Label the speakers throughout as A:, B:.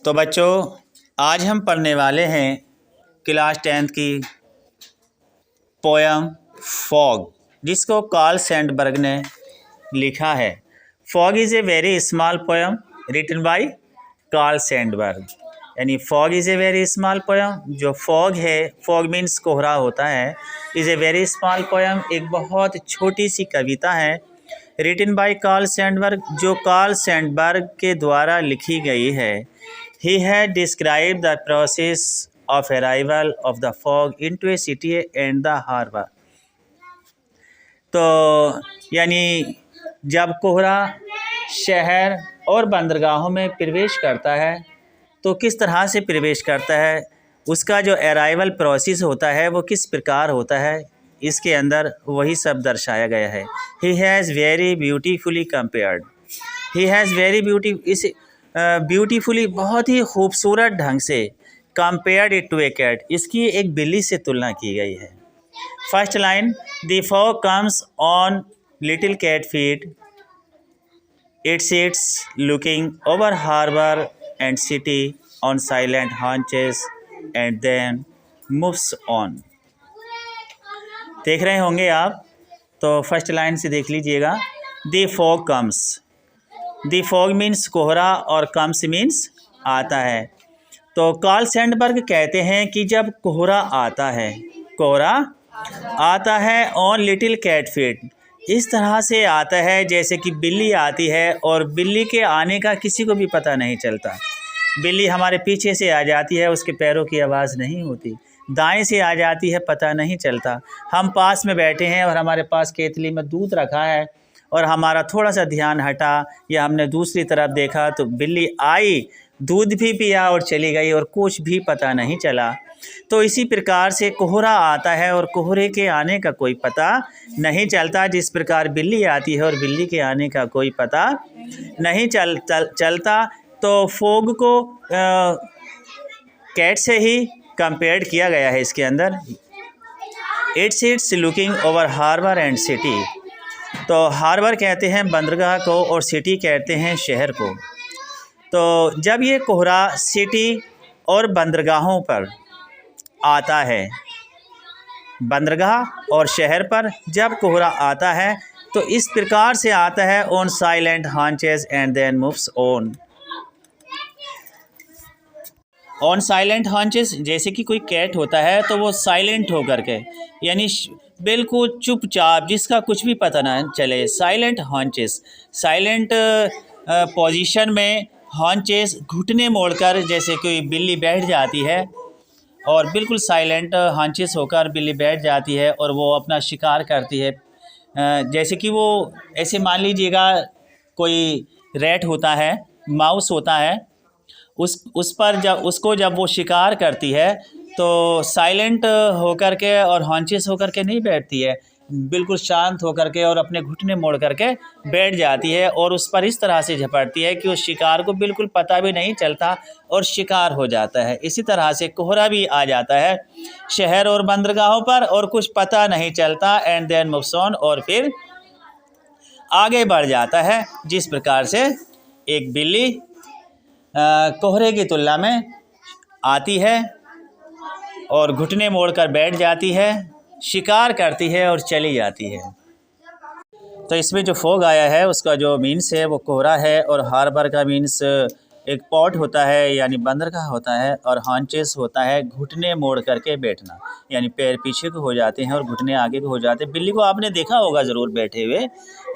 A: तो बच्चों, आज हम पढ़ने वाले हैं क्लास 10th की पोयम फॉग, जिसको कार्ल सैंडबर्ग ने लिखा है। Fog is a very small poem written by Carl Sandburg. यानी fog is a very small poem. जो फॉग है, फॉग मीन्स कोहरा होता है, is a very small poem, एक बहुत छोटी सी कविता है। रिटन बाय कार्ल सैंडबर्ग, जो कार्ल सैंडबर्ग के द्वारा लिखी गई है। He had described the process of arrival of the fog into a city and the harbor। तो यानी जब कोहरा शहर और बंदरगाहों में प्रवेश करता है तो किस तरह से प्रवेश करता है, उसका जो अराइवल प्रोसेस होता है वो किस प्रकार होता है, इसके अंदर वही सब दर्शाया गया है। He has very beautifully compared। He has very beauty beautifully, बहुत ही खूबसूरत ढंग से compared it to a cat, इसकी एक बिल्ली से तुलना की गई है। First line, the fog comes on little cat feet, it sits looking over harbour and city on silent haunches and then moves on. देख रहे होंगे आप, तो फर्स्ट लाइन से देख लीजिएगा। The fog comes, the fog means कोहरा और कम्स मीन्स आता है। तो कार्ल सैंडबर्ग कहते हैं कि जब कोहरा आता है, कोहरा आता है ऑन लिटिल कैट फीट, इस तरह से आता है जैसे कि बिल्ली आती है और बिल्ली के आने का किसी को भी पता नहीं चलता। बिल्ली हमारे पीछे से आ जाती है, उसके पैरों की आवाज़ नहीं होती, दाएं से आ जाती है, पता नहीं चलता। हम पास में बैठे हैं और हमारे पास केतली में दूध रखा है और हमारा थोड़ा सा ध्यान हटा या हमने दूसरी तरफ देखा तो बिल्ली आई, दूध भी पिया और चली गई और कुछ भी पता नहीं चला। तो इसी प्रकार से कोहरा आता है और कोहरे के आने का कोई पता नहीं चलता। जिस प्रकार बिल्ली आती है और बिल्ली के आने का कोई पता नहीं चलता। तो फॉग को कैट से ही कंपेयर्ड किया गया है इसके अंदर। It's looking over harbour and city. तो हार्बर कहते हैं बंदरगाह को और सिटी कहते हैं शहर को। तो जब ये कोहरा सिटी और बंदरगाहों पर आता है, बंदरगाह और शहर पर जब कोहरा आता है तो इस प्रकार से आता है, on silent haunches and then moves on. On silent haunches, जैसे कि कोई कैट होता है तो वो साइलेंट होकर के, यानी बिल्कुल चुपचाप, जिसका कुछ भी पता ना चले। साइलेंट हॉन्चेस, साइलेंट पोजीशन में, हॉन्चेस घुटने मोड़कर, जैसे कोई बिल्ली बैठ जाती है और बिल्कुल साइलेंट हॉन्चेस होकर बिल्ली बैठ जाती है और वो अपना शिकार करती है। जैसे कि वो ऐसे मान लीजिएगा कोई रैट होता है, माउस होता है, उस पर जब वो शिकार करती है तो साइलेंट होकर के और हॉन्चेस होकर के नहीं बैठती है, बिल्कुल शांत होकर के और अपने घुटने मोड़ करके बैठ जाती है और उस पर इस तरह से झपटती है कि उस शिकार को बिल्कुल पता भी नहीं चलता और शिकार हो जाता है। इसी तरह से कोहरा भी आ जाता है शहर और बंदरगाहों पर और कुछ पता नहीं चलता, एंड देन मूव्स ऑन, और फिर आगे बढ़ जाता है। जिस प्रकार से एक बिल्ली कोहरे की तुलना में आती है और घुटने मोड़कर बैठ जाती है, शिकार करती है और चली जाती है। तो इसमें जो फॉग आया है उसका जो मीन्स है वो कोहरा है, और हार्बर का मीन्स एक पॉट होता है यानी बंदरगाह होता है, और हॉन्चेस होता है घुटने मोड़ करके बैठना, यानी पैर पीछे को हो जाते हैं और घुटने आगे को हो जाते हैं। बिल्ली को आपने देखा होगा ज़रूर बैठे हुए,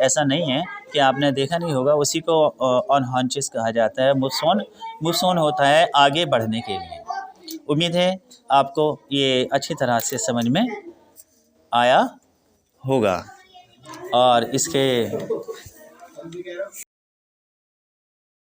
A: ऐसा नहीं है कि आपने देखा नहीं होगा, उसी को ऑन हॉन्चेस कहा जाता है। मूव्स ऑन होता है आगे बढ़ने के लिए। उम्मीद है आपको ये अच्छी तरह से समझ में आया होगा और इसके